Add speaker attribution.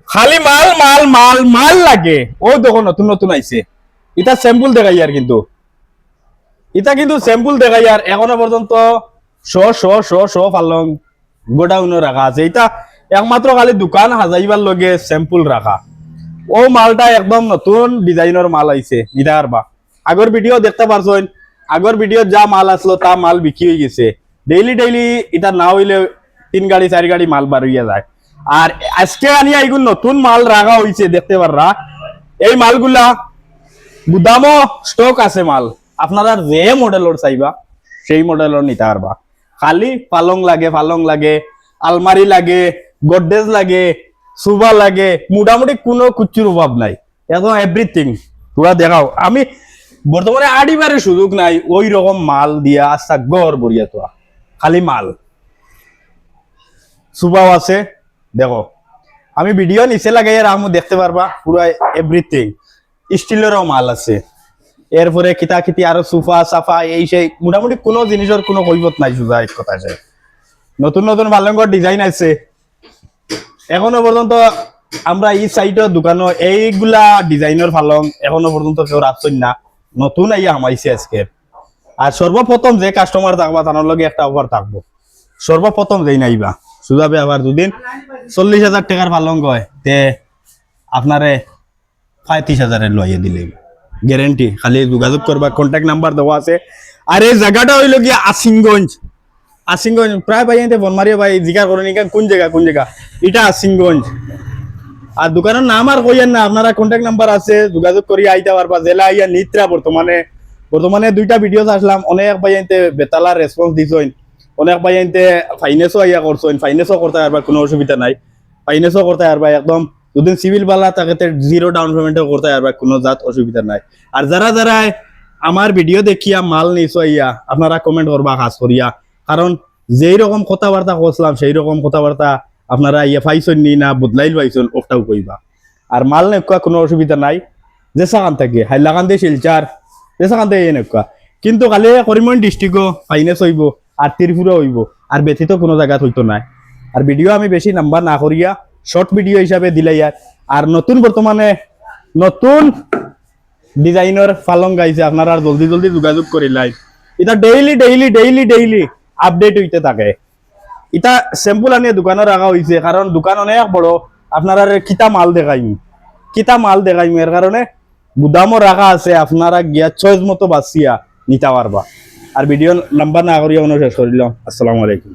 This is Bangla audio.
Speaker 1: খালি মাল মাল মাল মাল লাগে। ও দেখো নতুন নতুন আইছে, এটা স্যাম্পল দেখাই আর, কিন্তু এটা কিন্তু স্যাম্পল দেখাই আর, এখনো পর্যন্ত পালং গোডাউনে রাখা আছে। এটা একমাত্র খালি দোকান হাজাইবার লগে স্যাম্পল রাখা। ও মালটা একদম নতুন ডিজাইনের মাল আইছে, নিতে পারবা। আগর ভিডিও দেখতে পারছেন, আগর ভিডিও যা মাল আসলো তা মাল বিক্রি হয়ে গেছে। ডেইলি ডেইলি এটা না হইলে 3 গাড়ি 4 গাড়ি মাল বার হইয়া যায়। আর আজকে আনি এইগুলো নতুন মাল রাখা হয়েছে, দেখতে পাররা। এই মালগুলা গুদামও স্টক আছে মাল, আপনারা যে মডেলের চাইবা সেই মডেলের নিতে পারবা। খালি পালং লাগে, আলমারি লাগে, গডরেজ লাগে, সুবা লাগে, মোটামুটি কোনো কুচুর অভাব নাই, একদম এভরিথিং তোরা দেখাও। আমি বর্তমানে আড়িবারের সুযোগ নাই, ওই রকম মাল দিয়া আস্তা গড় বড়িয়া তোয়া। খালি মাল সুবাও আছে, দেখো আমি ভিডিও নিচে লাগাই আমি দেখতে পারবা পুরো এভরিথিং। স্টিলেরও মাল আছে, এরপরে কিতা আরো সোফা সাফা এই সেই মোটামুটি কোনো জিনিসের কোনো কৈফত নাই। সুজা এক কথা আছে, নতুন নতুন পালঙ্গর ডিজাইন আছে। এখনো পর্যন্ত আমরা এই সাইডের দোকানও এইগুলা ডিজাইনের পালং এখনো পর্যন্ত কেউ রাখছেন না, নতুন আইয়া হামাইছে আজকে। আর সর্বপ্রথম যে কাস্টমার থাকবা তার লগে একটা অফার থাকবো, সর্বপ্রথম যেই নাইবা সুজাবে আবার দুদিন 40,000 টাকার পালঙ্গ হয় তে আপনারে 35,000 লইয়ে দিলে গ্যারেন্টি। খালি যোগাযোগ করবা, কন্ট্যাক্ট নাম্বার দেওয়া আছে। আর এই জায়গাটা হইল গিয়া আসিংগঞ্জ। আসিংগঞ্জ প্রায় ভাই বনমারিয়া ভাই জিজ্ঞাসা করেন কোন জায়গা এটা আসিংগঞ্জ। আর দোকানের নাম আর কইয়েন না, আপনারা কন্ট্যাক্ট নাম্বার আছে, যোগাযোগ করি আইতে পারবা। জেলা আইয়া নিত্রা বর্তমানে 2টা ভিডিও আসলাম, অনেক ভাই বেতালার রেসপন্স দিছেন, অনেক ভাই ফাইন্যান্সও আইয়া করছেন। ফাইন্যান্সও করতে পারবা, কোনো অসুবিধা নাই, ফাইন্যান্সও করতে পারবা একদম। যদি সিভিল বালা তাকে 0 ডাউন পেমেন্টও করতে পারবা, কোনো জাত অসুবিধা নাই। আর যারা আমার ভিডিও দেখিয়া মাল নিছো ইয়া, আপনারা কমেন্ট করবা খাস করিয়া, কারণ যেই রকম কথাবার্তা করছিলাম সেই রকম কথাবার্তা আপনারা ইয়ে পাইছেন নি না বদলাইল পাইছেন, ওটাও কইবা। আর মাল নেকুয়া কোনো অসুবিধা নাই, যে সাকান থাকে হাইলাকান দিয়ে শিলচার যে সাকান থেকে নেকুয়া। কিন্তু কালি করিমগঞ্জ ডিস্ট্রিক্টও ফাইন্যান্স হইব, আর ত্রিপুরা হইব, আর ব্যথিত কোনো জায়গাত হইতো নাই। আর ভিডিও আমি বেশি নাম্বার না করিয়া শর্ট ভিডিও হিসাবে দিলাই। আর নতুন বর্তমানে নতুন ডিজাইনের পালং গাইছে, আপনারা জলদি জলদি যোগাযোগ করিলাই। এটা ডেইলি আপডেট হইতে থাকে। এটা স্যাম্পল আনিয়ে দোকানে রাখা হয়েছে, কারণ দোকান অনেক বড়। আপনারা কিতা মাল দেখাইম এর কারণে গুদামও রাখা আছে, আপনারা গিয়া চয়েস মতো বাঁচিয়া নিতে পারবা। আর ভিডিও নাম্বার না করিয়া শেষ করিলাম। আসসালামু আলাইকুম।